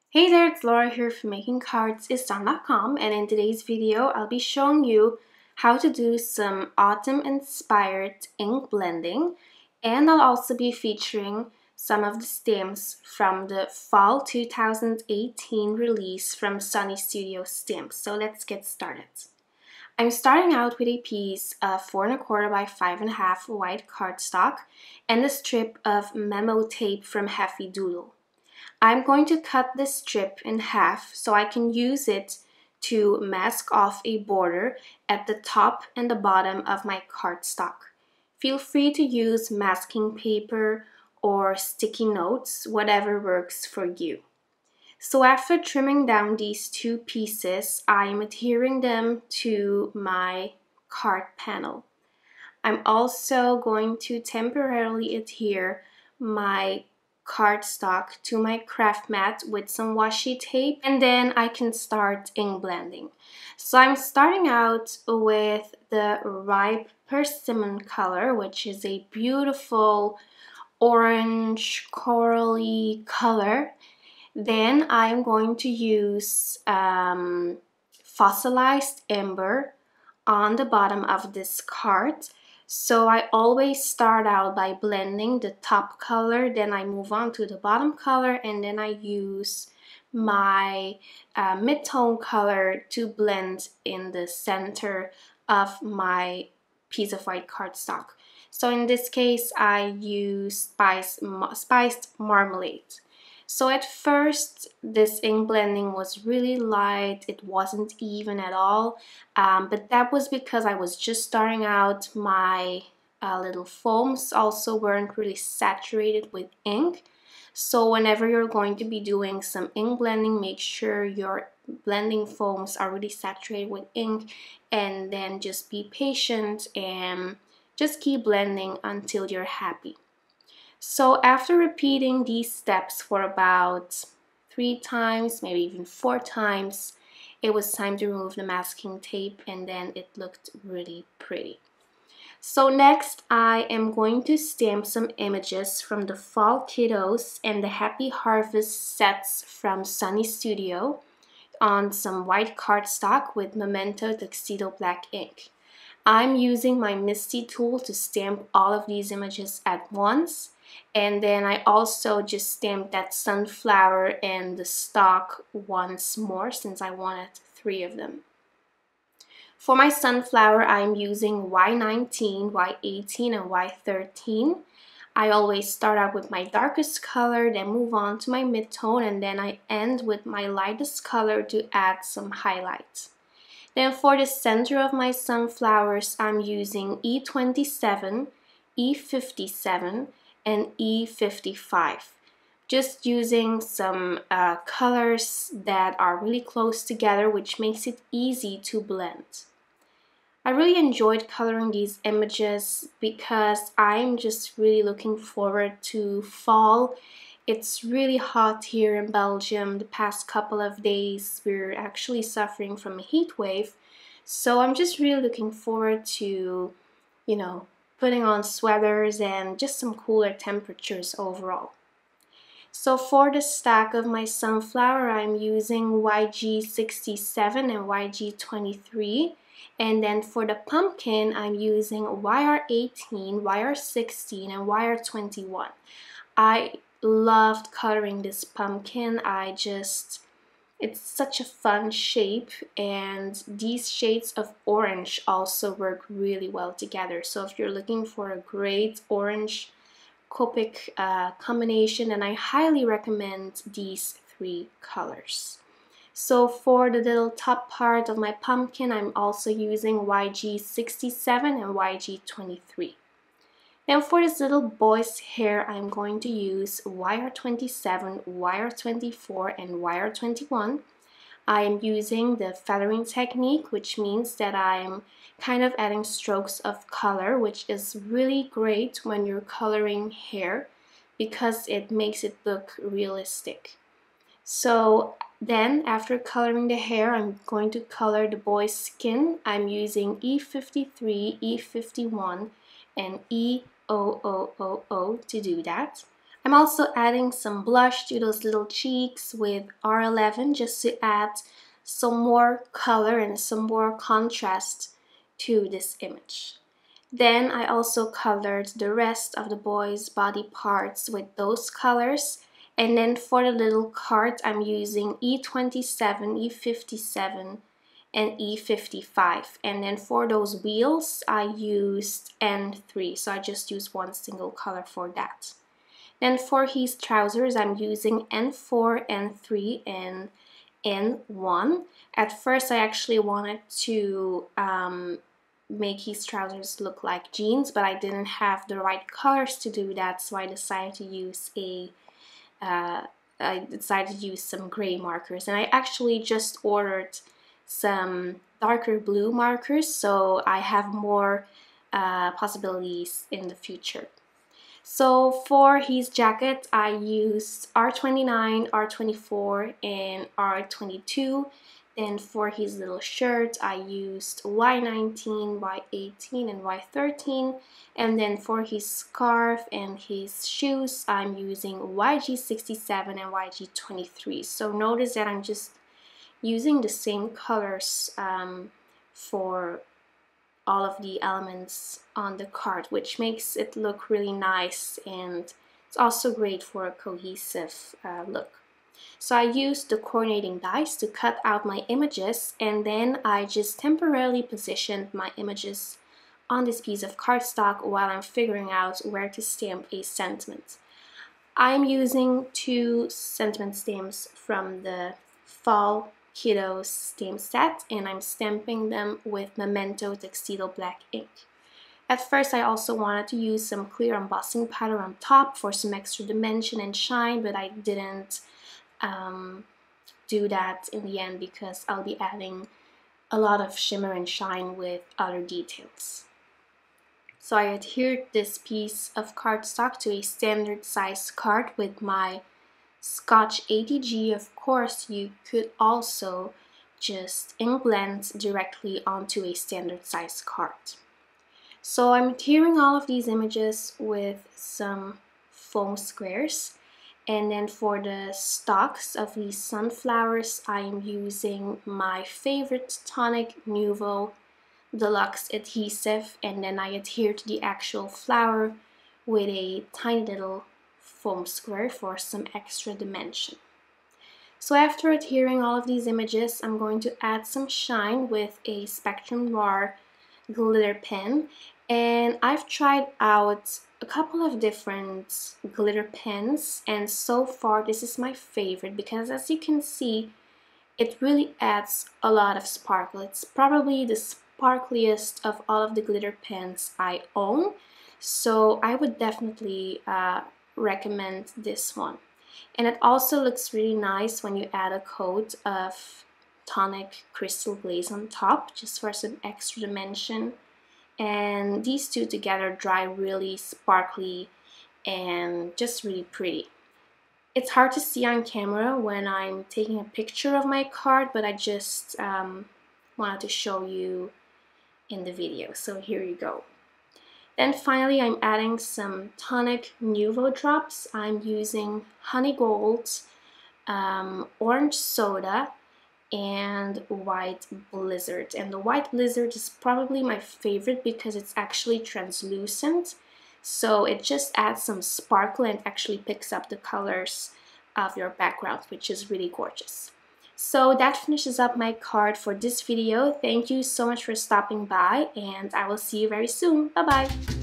Hey there, it's Laura here from makingcardsisdone.com, and in today's video I'll be showing you how to do some autumn inspired ink blending, and I'll also be featuring some of the stamps from the fall 2018 release from Sunny Studio Stamps. So let's get started. I'm starting out with a piece of 4 1/4 by 5 1/2 white cardstock and a strip of Memo tape from Heffy Doodle. I'm going to cut this strip in half so I can use it to mask off a border at the top and the bottom of my cardstock. Feel free to use masking paper or sticky notes, whatever works for you. So after trimming down these two pieces, I'm adhering them to my card panel. I'm also going to temporarily adhere my cardstock to my craft mat with some washi tape, and then I can start ink blending. So I'm starting out with the ripe Persimmon color, which is a beautiful orange corally color. Then I'm going to use Fossilized Amber on the bottom of this card. So I always start out by blending the top color, then I move on to the bottom color, and then I use my mid-tone color to blend in the center of my piece of white cardstock. So in this case, I use spiced marmalade. So at first, this ink blending was really light, it wasn't even at all, but that was because I was just starting out. My little foams also weren't really saturated with ink. So whenever you're going to be doing some ink blending, make sure your blending foams are really saturated with ink, and then just be patient and just keep blending until you're happy. So after repeating these steps for about 3 times, maybe even 4 times, it was time to remove the masking tape, and then it looked really pretty. So next I am going to stamp some images from the Fall Kiddos and the Happy Harvest sets from Sunny Studio on some white cardstock with Memento Tuxedo Black ink. I'm using my Misty tool to stamp all of these images at once, and then I also just stamped that sunflower and the stalk once more since I wanted 3 of them. For my sunflower, I'm using Y19, Y18, and Y13. I always start out with my darkest color, then move on to my mid-tone, and then I end with my lightest color to add some highlights. Then for the center of my sunflowers, I'm using E27, E57, and E55. Just using some colors that are really close together, which makes it easy to blend. I really enjoyed coloring these images because I'm just really looking forward to fall. It's really hot here in Belgium. The past couple of days we're actually suffering from a heat wave. So I'm just really looking forward to, putting on sweaters and just some cooler temperatures overall. So for the stack of my sunflower, I'm using YG67 and YG23. And then for the pumpkin, I'm using YR18, YR16, and YR21. I loved coloring this pumpkin. It's such a fun shape, and these shades of orange also work really well together. So if you're looking for a great orange Copic combination, then I highly recommend these 3 colors. So for the little top part of my pumpkin, I'm also using YG67 and YG23. Now for this little boy's hair, I'm going to use YR27, YR24, and YR21. I am using the feathering technique, which means that I'm kind of adding strokes of color, which is really great when you're coloring hair because it makes it look realistic. So then after coloring the hair, I'm going to color the boy's skin. I'm using E53, E51, and E0000 to do that. I'm also adding some blush to those little cheeks with R11 just to add some more color and some more contrast to this image. Then I also colored the rest of the boy's body parts with those colors. And then for the little cart, I'm using E27, E57, and E55. And then for those wheels, I used N3. So I just used one single color for that. Then for his trousers, I'm using N4, N3, and N1. At first, I actually wanted to make his trousers look like jeans, but I didn't have the right colors to do that, so I decided to use some gray markers. And I actually just ordered some darker blue markers, so I have more possibilities in the future. So for his jacket, I used R29, R24, and R22. Then for his little shirt, I used Y19, Y18, and Y13. And then for his scarf and his shoes, I'm using YG67 and YG23. So notice that I'm just using the same colors for all of the elements on the card, which makes it look really nice, and it's also great for a cohesive look. So I used the coordinating dies to cut out my images, and then I just temporarily positioned my images on this piece of cardstock while I'm figuring out where to stamp a sentiment. I'm using 2 sentiment stamps from the Fall Kiddos stamp set, and I'm stamping them with Memento Tuxedo Black ink. At first, I also wanted to use some clear embossing powder on top for some extra dimension and shine, but I didn't do that in the end because I'll be adding a lot of shimmer and shine with other details. So I adhered this piece of cardstock to a standard size card with my Scotch ATG. Of course, you could also just ink blend directly onto a standard size card. So I'm adhering all of these images with some foam squares. And then for the stalks of these sunflowers, I'm using my favorite Tonic Nuvo Deluxe adhesive, and then I adhere to the actual flower with a tiny little foam square for some extra dimension. So after adhering all of these images, I'm going to add some shine with a Spectrum Noir glitter pen, and I've tried out a couple of different glitter pens, and so far this is my favorite because, as you can see, it really adds a lot of sparkle. It's probably the sparkliest of all of the glitter pens I own, so I would definitely recommend this one. And it also looks really nice when you add a coat of Tonic Crystal Glaze on top, just for some extra dimension. And these two together dry really sparkly and just really pretty. It's hard to see on camera when I'm taking a picture of my card, but I just wanted to show you in the video. So here you go. Then finally, I'm adding some Tonic Nuvo drops. I'm using Honey Gold, Orange Soda, and White Blizzard. And the White Blizzard is probably my favorite because it's actually translucent. So it just adds some sparkle and actually picks up the colors of your background, which is really gorgeous. So that finishes up my card for this video. Thank you so much for stopping by, and I will see you very soon. Bye bye!